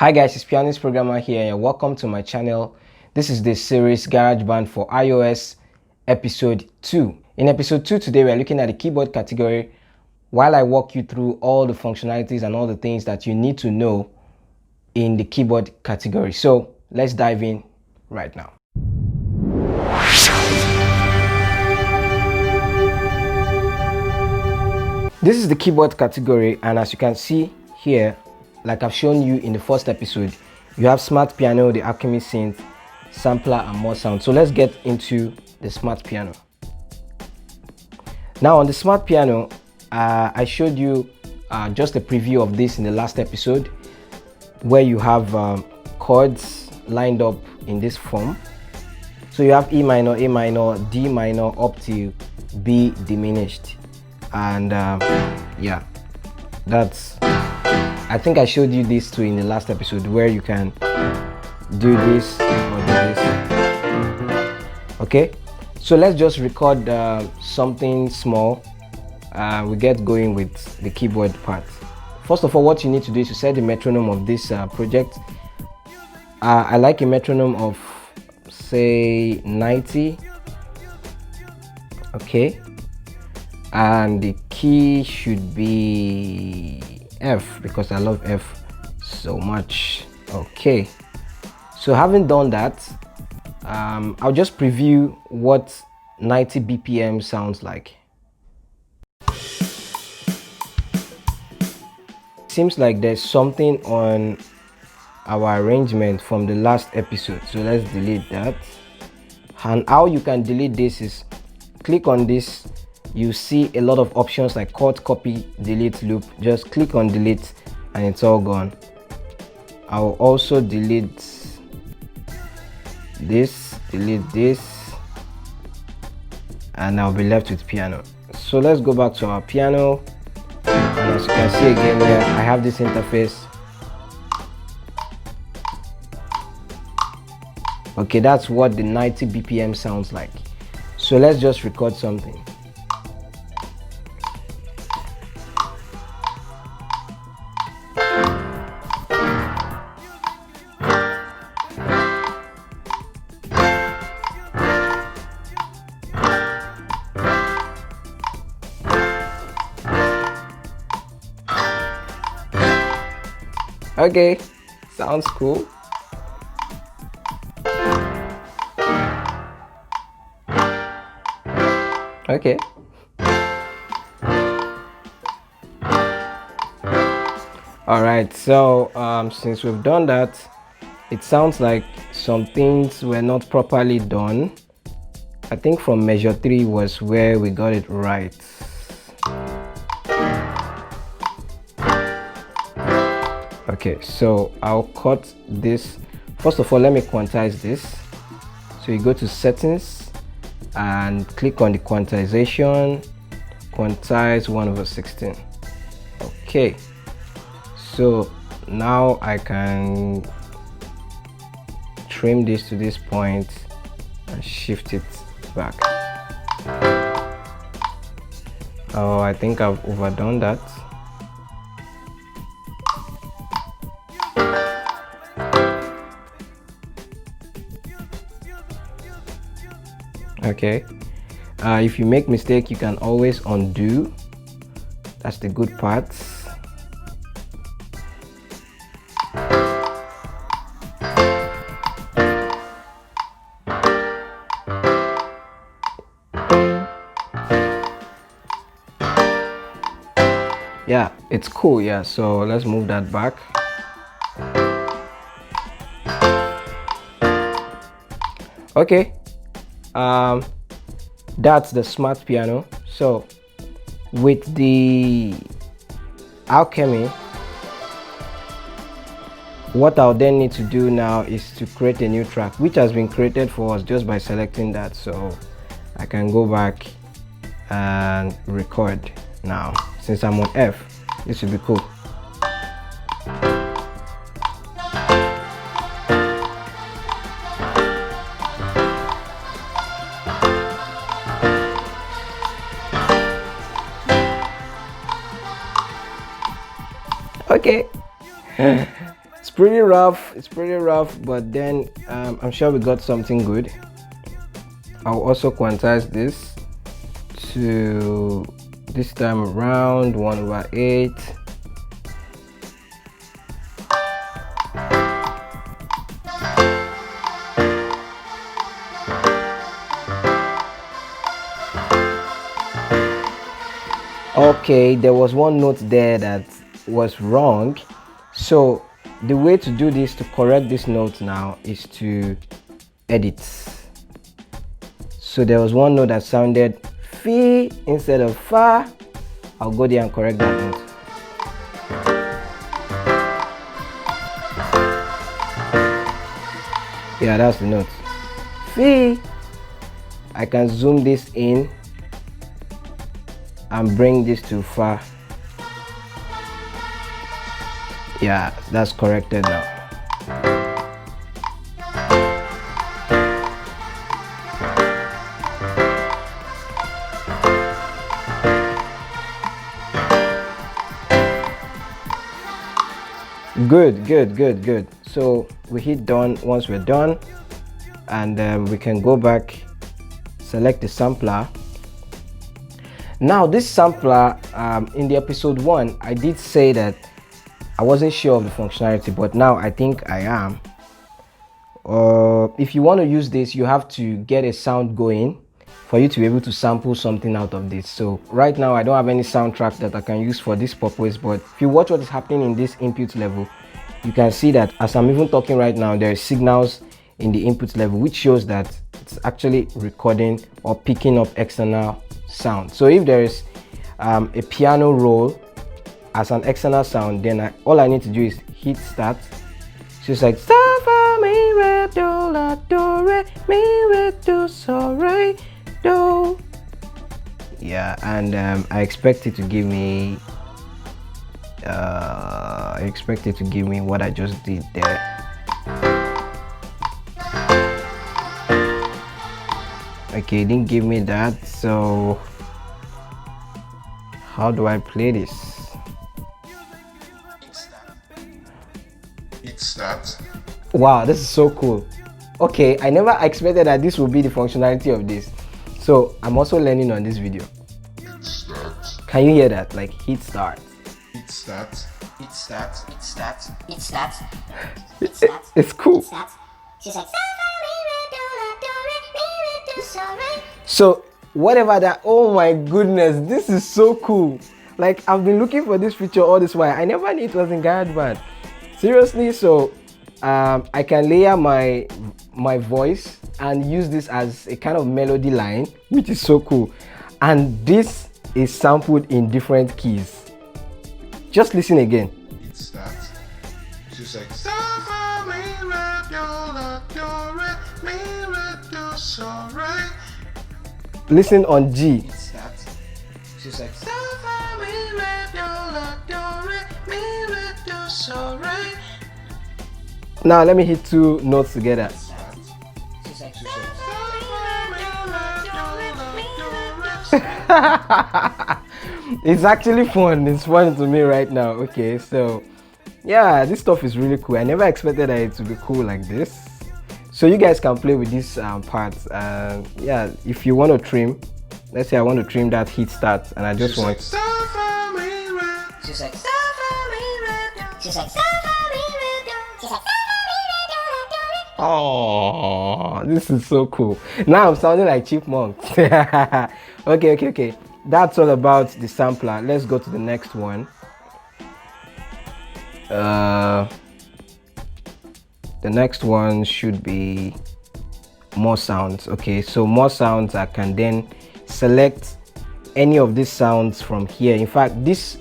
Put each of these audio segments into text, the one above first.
Hi guys, it's Pianistprogrammer here and welcome to my channel. This is the series GarageBand for iOS episode 2. In episode 2 today we are looking at the keyboard category while I walk you through all the functionalities and all the things that you need to know in the keyboard category. So let's dive in right now. This is the keyboard category, and as you can see here, like I've shown you in the first episode, you have Smart Piano, the AKAI synth, sampler, and more sound. So let's get into the Smart Piano. Now on the Smart Piano, I showed you just a preview of this in the last episode, where you have chords lined up in this form. So you have E minor, A minor, D minor up to B diminished, and yeah, that's, I think I showed you this too in the last episode, where you can do this or do this. Okay, so let's just record something small. We get going with the keyboard part. First of all, what you need to do is to set the metronome of this project. I like a metronome of say 90. Okay, and the key should be F because I love F so much. Okay, so having done that, I'll just preview what 90 BPM sounds like. Seems like there's something on our arrangement from the last episode, so let's delete that. And how you can delete this is click on this. You see a lot of options like cut, copy, delete, loop. Just click on delete and it's all gone. I'll also delete this, and I'll be left with piano. So let's go back to our piano, and as you can see again here, I have this interface. Okay, that's what the 90 BPM sounds like. So let's just record something. Okay, sounds cool. Okay. All right, so since we've done that, it sounds like some things were not properly done. I think from measure 3 was where we got it right. Okay, so I'll cut this. First of all, let me quantize this. So you go to settings and click on the quantization, quantize 1/16. Okay, so now I can trim this to this point and shift it back. Oh, I think I've overdone that. Okay, if you make mistake, you can always undo. That's the good part. Yeah, it's cool. Yeah, so let's move that back. Okay, that's the Smart Piano. So with the AKAI, what I'll then need to do now is to create a new track, which has been created for us just by selecting that. So I can go back and record now. Since I'm on F, this will be cool. Okay, pretty rough, but then I'm sure we got something good. I'll also quantize this to this time around 1/8. Okay, there was one note there that was wrong, so the way to do this, to correct this note now, is to edit. So there was one note that sounded fi instead of fa. I'll go there and correct that note. Yeah, that's the note, fi. I can zoom this in and bring this to fa. Yeah, that's corrected now. Good. So we hit done. Once we're done, and we can go back, select the sampler. Now this sampler, in the episode 1, I did say that I wasn't sure of the functionality, but now I think I am. If you want to use this, you have to get a sound going for you to be able to sample something out of this. So right now I don't have any soundtrack that I can use for this purpose, but if you watch what is happening in this input level, you can see that as I'm even talking right now, there are signals in the input level, which shows that it's actually recording or picking up external sound. So if there is a piano roll as an external sound, then all I need to do is hit start. So it's like so fa mi re do la do re mi re do so re do. Yeah, and I expect it to give me what I just did there. Okay, it didn't give me that, so how do I play this? It's that. Wow, this is so cool. Okay, I never expected that this would be the functionality of this, so I'm also learning on this video. It's that. Can you hear that? Like hit start. It's that. It's that. It's that. It's that. It's cool. She's like, So whatever that, oh my goodness, this is so cool. Like I've been looking for this feature all this while. I never knew it was in GarageBand. Seriously. So I can layer my voice and use this as a kind of melody line, which is so cool. And this is sampled in different keys. Just listen again. It's that. She's like, listen on G. it's that. She's like, Now let me hit 2 notes together. It's actually fun. It's fun to me right now. Okay, so yeah, this stuff is really cool. I never expected that it to be cool like this. So you guys can play with these parts. Yeah, if you want to trim, let's say I want to trim that hit start, and I just want. she's like, Oh, this is so cool. Now I'm sounding like chipmunk. Okay. That's all about the sampler. Let's go to the next one. The next one should be more sounds. Okay, so more sounds, I can then select any of these sounds from here. In fact, this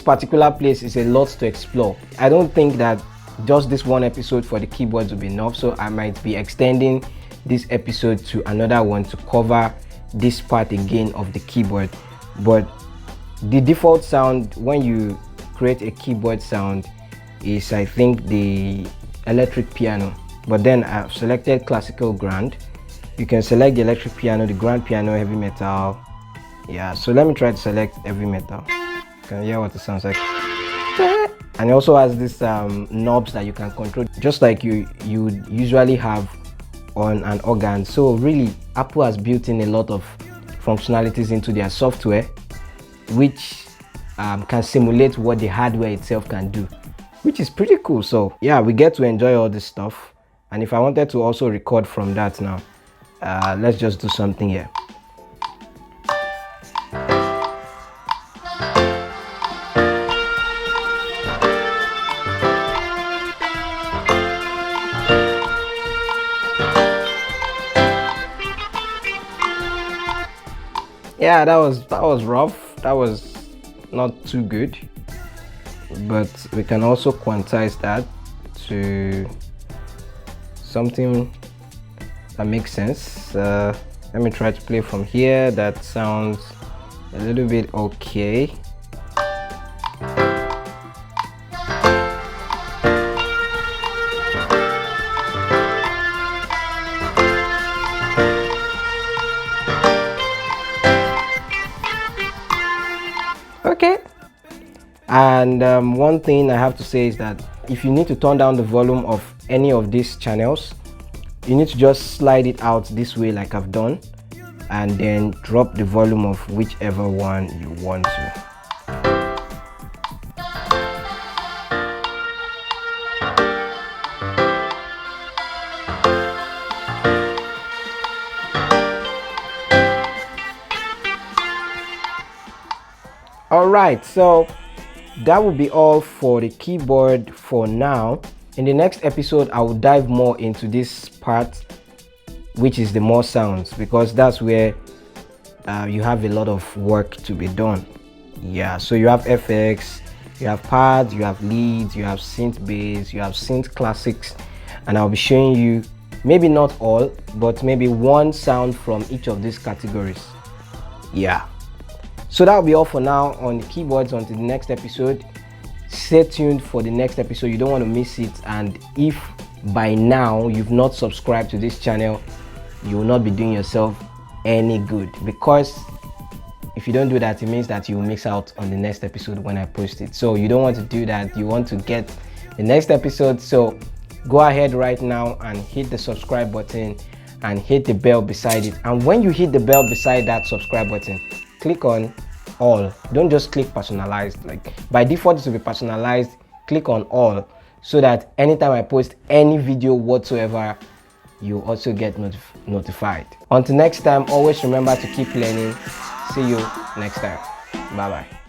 particular place is a lot to explore. I don't think that just this one episode for the keyboards will be enough, so I might be extending this episode to another one to cover this part again of the keyboard. But the default sound when you create a keyboard sound is, I think, the electric piano, but then I've selected classical grand. You can select the electric piano, the grand piano, heavy metal. Yeah, so let me try to select heavy metal. You can hear what it sounds like. and it also has this knobs that you can control, just like you usually have on an organ. So really, Apple has built in a lot of functionalities into their software, which can simulate what the hardware itself can do, which is pretty cool. So yeah, we get to enjoy all this stuff. And if I wanted to also record from that now, let's just do something here. Yeah, that was rough. That was not too good, but we can also quantize that to something that makes sense. Let me try to play from here. That sounds a little bit okay. Okay. And one thing I have to say is that if you need to turn down the volume of any of these channels, you need to just slide it out this way like I've done, and then drop the volume of whichever one you want to. Alright, so that will be all for the keyboard for now. In the next episode, I will dive more into this part, which is the more sounds, because that's where you have a lot of work to be done. Yeah, so you have FX, you have pads, you have leads, you have synth bass, you have synth classics, and I'll be showing you maybe not all, but maybe one sound from each of these categories. Yeah. So that'll be all for now on the keyboards. Until the next episode, stay tuned for the next episode. You don't want to miss it. And if by now you've not subscribed to this channel, you will not be doing yourself any good, because if you don't do that, it means that you will miss out on the next episode when I post it. So you don't want to do that. You want to get the next episode. So go ahead right now and hit the subscribe button and hit the bell beside it. And when you hit the bell beside that subscribe button, click on all. Don't just click personalized. Like by default it will be personalized. Click on all, so that anytime I post any video whatsoever, you also get notified. Until next time, always remember to keep learning. See you next time. Bye bye.